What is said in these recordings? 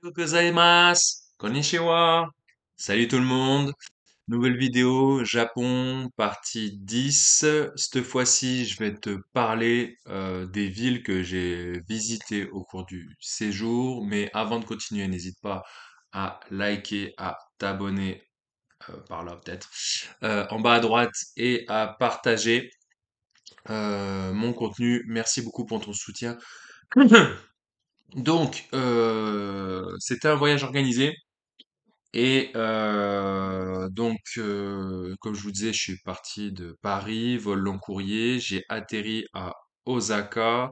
Gozaimasu, konnichiwa. Salut tout le monde. Nouvelle vidéo, Japon, partie 10. Cette fois-ci, je vais te parler des villes que j'ai visitées au cours du séjour. Mais avant de continuer, n'hésite pas à liker, à t'abonner par là peut-être, en bas à droite et à partager mon contenu. Merci beaucoup pour ton soutien. Donc, c'était un voyage organisé. Et comme je vous disais, je suis parti de Paris, vol long courrier, j'ai atterri à Osaka.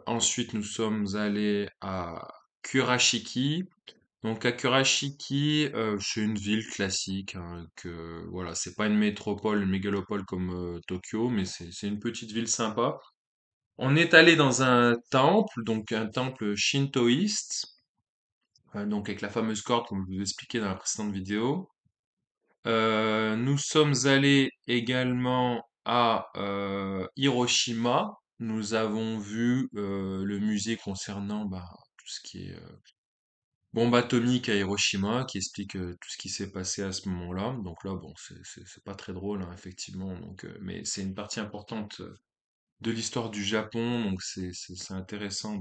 Ensuite, nous sommes allés à Kurashiki. Donc à Kurashiki, c'est une ville classique, hein, que voilà, c'est pas une métropole, une mégalopole comme Tokyo, mais c'est une petite ville sympa. On est allé dans un temple, donc un temple shintoïste, donc avec la fameuse corde, comme je vous expliquais dans la précédente vidéo. Nous sommes allés également à Hiroshima. Nous avons vu le musée concernant tout ce qui est bombe atomique à Hiroshima, qui explique tout ce qui s'est passé à ce moment-là. Donc là, bon, c'est pas très drôle, hein, effectivement. Donc, mais c'est une partie importante de l'histoire du Japon. Donc c'est intéressant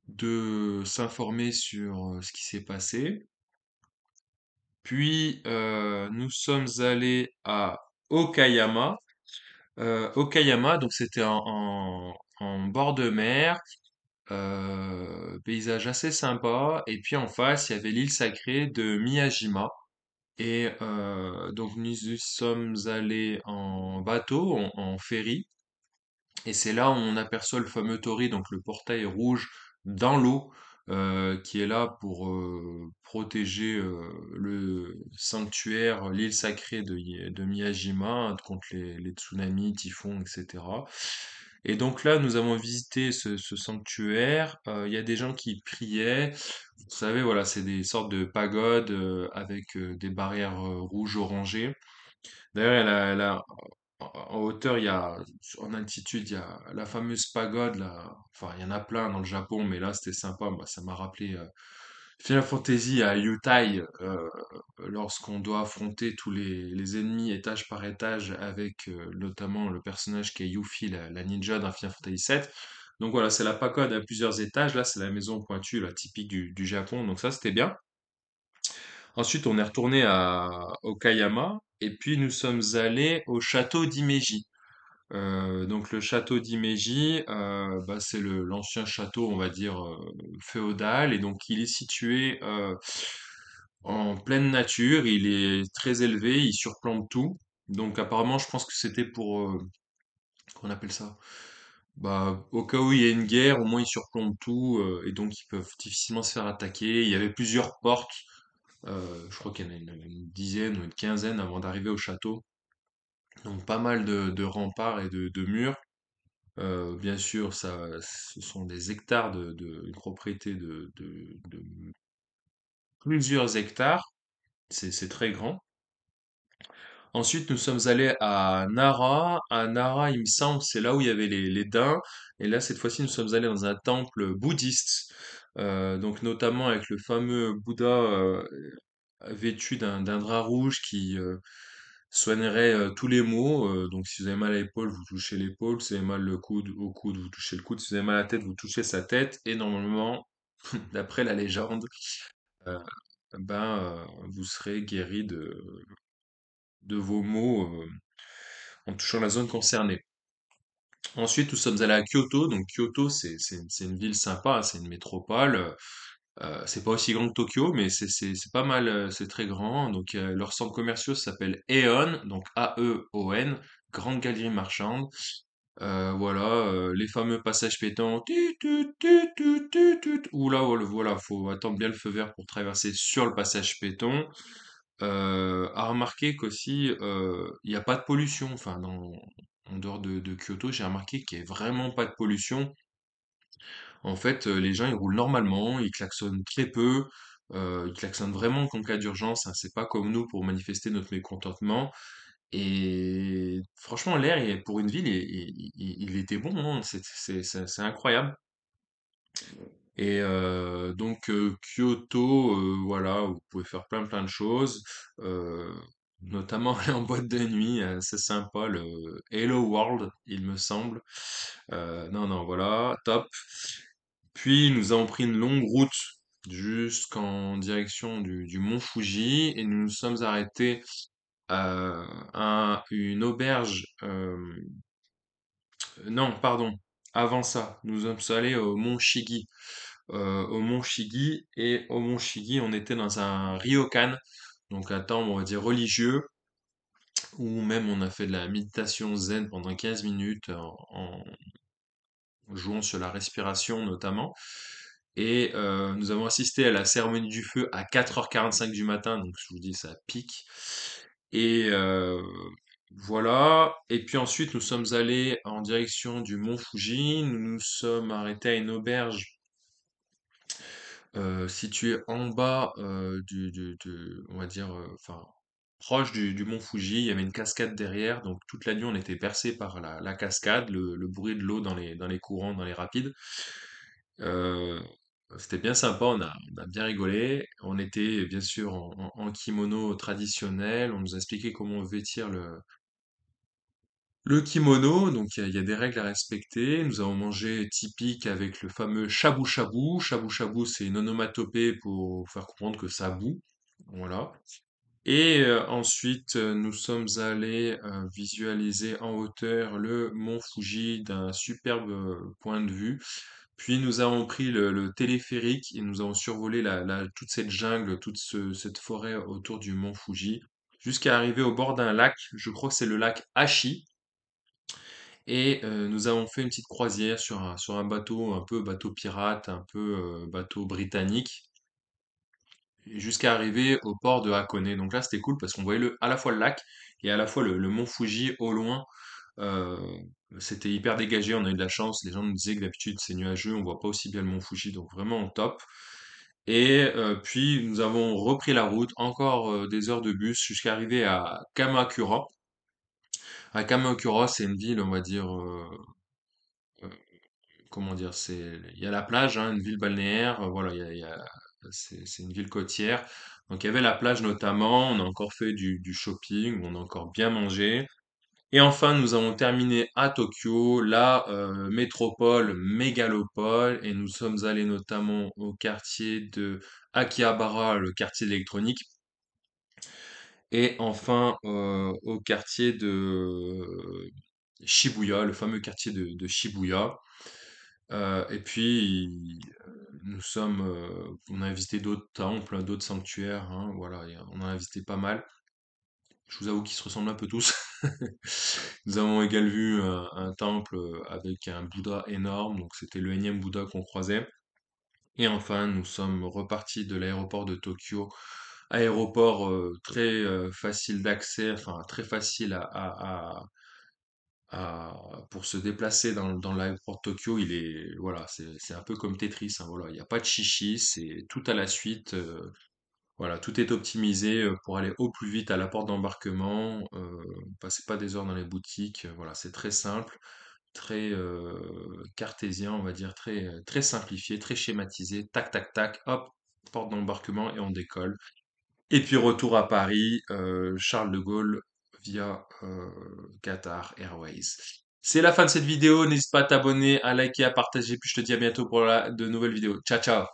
de s'informer sur ce qui s'est passé. Puis nous sommes allés à Okayama. Okayama, donc c'était en bord de mer, paysage assez sympa. Et puis en face, il y avait l'île sacrée de Miyajima. Et donc nous y sommes allés en bateau, en ferry. Et c'est là où on aperçoit le fameux torii, donc le portail rouge dans l'eau, qui est là pour protéger le sanctuaire, l'île sacrée de Miyajima contre les tsunamis, typhons, etc. Et donc là, nous avons visité ce sanctuaire. Il y a des gens qui priaient. Vous savez, voilà, c'est des sortes de pagodes avec des barrières rouges orangées. D'ailleurs, en hauteur, en altitude, il y a la fameuse pagode, là. Enfin, il y en a plein dans le Japon, mais là, c'était sympa. Bah, ça m'a rappelé Final Fantasy à Yutai, lorsqu'on doit affronter tous les ennemis étage par étage avec notamment le personnage qui est Yuffie, la ninja d'un Final Fantasy VII. Donc voilà, c'est la pagode à plusieurs étages. Là, c'est la maison pointue, la typique du Japon. Donc ça, c'était bien. Ensuite, on est retourné à Okayama et puis nous sommes allés au château d'Imeji. Donc le château d'Imeji, c'est l'ancien château, on va dire, féodal, et donc il est situé en pleine nature, il est très élevé, il surplombe tout. Donc apparemment, je pense que c'était pour, qu'on appelle ça? Au cas où il y a une guerre, au moins ils surplombent tout, et donc ils peuvent difficilement se faire attaquer. Il y avait plusieurs portes, je crois qu'il y en a une dizaine ou une quinzaine avant d'arriver au château. Donc pas mal de remparts et de murs. Bien sûr, ce sont des hectares une propriété de plusieurs hectares. C'est très grand. Ensuite, nous sommes allés à Nara. À Nara, il me semble, c'est là où il y avait les daims. Et là, cette fois-ci, nous sommes allés dans un temple bouddhiste. Donc, notamment avec le fameux Bouddha vêtu d'un drap rouge qui soignerait tous les maux. Donc, si vous avez mal à l'épaule, vous touchez l'épaule. Si vous avez mal au coude, vous touchez le coude. Si vous avez mal à la tête, vous touchez sa tête. Et normalement, d'après la légende, euh, vous serez guéri de vos maux en touchant la zone concernée. Ensuite, nous sommes allés à Kyoto. Donc, Kyoto, c'est une ville sympa, hein, c'est une métropole. C'est pas aussi grand que Tokyo, mais c'est pas mal, c'est très grand. Donc, leurs centres commerciaux s'appellent Aeon, donc A-E-O-N, Grande Galerie Marchande. Voilà, les fameux passages piétons. Tut, tut, tut, tut, tut, tut. Oula, voilà, voilà, faut attendre bien le feu vert pour traverser sur le passage piéton. À remarquer qu'aussi, il n'y a pas de pollution. Enfin, en dehors de Kyoto, j'ai remarqué qu'il n'y a vraiment pas de pollution. En fait, les gens, ils roulent normalement, ils klaxonnent très peu, ils klaxonnent vraiment qu'en cas d'urgence, hein, c'est pas comme nous pour manifester notre mécontentement. Et franchement, l'air, pour une ville, il était bon, hein, c'est incroyable. Et donc Kyoto, voilà, vous pouvez faire plein de choses, heu, notamment aller en boîte de nuit, c'est sympa, le Hello World, il me semble. Non, non, voilà, top. Puis nous avons pris une longue route jusqu'en direction du mont Fuji et nous nous sommes arrêtés à une auberge, non, pardon, avant ça, nous sommes allés au mont Shigi. Au mont Shigi, et au mont Shigi, on était dans un ryokan, donc un temple, on va dire, religieux, où même on a fait de la méditation zen pendant 15 minutes en jouant sur la respiration notamment. Et nous avons assisté à la cérémonie du feu à 4h45 du matin, donc je vous dis, ça pique. Et voilà. Et puis ensuite, nous sommes allés en direction du mont Fuji. Nous nous sommes arrêtés à une auberge située en bas on va dire, enfin, proche du mont Fuji. Il y avait une cascade derrière, donc toute la nuit, on était bercé par la cascade, le bruit de l'eau dans les courants, dans les rapides. Euh, C'était bien sympa, on a bien rigolé. On était bien sûr en kimono traditionnel. On nous a expliqué comment vêtir le kimono. Donc il y a des règles à respecter. Nous avons mangé typique avec le fameux shabu shabu. Shabu shabu, c'est une onomatopée pour faire comprendre que ça bout. Voilà. Et ensuite, nous sommes allés visualiser en hauteur le mont Fuji d'un superbe point de vue. Puis nous avons pris le téléphérique et nous avons survolé toute cette jungle, cette forêt autour du mont Fuji, jusqu'à arriver au bord d'un lac. Je crois que c'est le lac Hachi. Et nous avons fait une petite croisière sur un bateau, un peu bateau pirate, un peu bateau britannique, jusqu'à arriver au port de Hakone. Donc là, c'était cool parce qu'on voyait à la fois le lac et à la fois le mont Fuji au loin. Euh, C'était hyper dégagé, on a eu de la chance. Les gens nous disaient que d'habitude c'est nuageux, on voit pas aussi bien le mont Fuji, donc vraiment top. Et puis nous avons repris la route, encore des heures de bus jusqu'à arriver à Kamakura. À Kamakura, c'est une ville, on va dire, euh, comment dire, il y a la plage, hein, une ville balnéaire, voilà, c'est une ville côtière. Donc il y avait la plage notamment, on a encore fait du shopping, on a encore bien mangé. Et enfin, nous avons terminé à Tokyo, la métropole, mégalopole, et nous sommes allés notamment au quartier de Akihabara, le quartier de l'électronique, et enfin au quartier de Shibuya, le fameux quartier de Shibuya. Et puis, on a visité d'autres temples, d'autres sanctuaires, hein, voilà, on en a visité pas mal. Je vous avoue qu'ils se ressemblent un peu tous. Nous avons également vu un temple avec un Bouddha énorme, donc c'était le énième Bouddha qu'on croisait. Et enfin, nous sommes repartis de l'aéroport de Tokyo, aéroport très facile d'accès, enfin très facile pour se déplacer dans l'aéroport de Tokyo. Voilà, c'est un peu comme Tetris, hein, voilà, il n'y a pas de chichi, c'est tout à la suite. Voilà, tout est optimisé pour aller au plus vite à la porte d'embarquement. Passez pas des heures dans les boutiques. Voilà, c'est très simple, très cartésien, on va dire, très simplifié, très schématisé. Tac, tac, tac, hop, porte d'embarquement et on décolle. Et puis retour à Paris, Charles de Gaulle via Qatar Airways. C'est la fin de cette vidéo. N'hésite pas à t'abonner, à liker, à partager. Puis je te dis à bientôt pour de nouvelles vidéos. Ciao, ciao!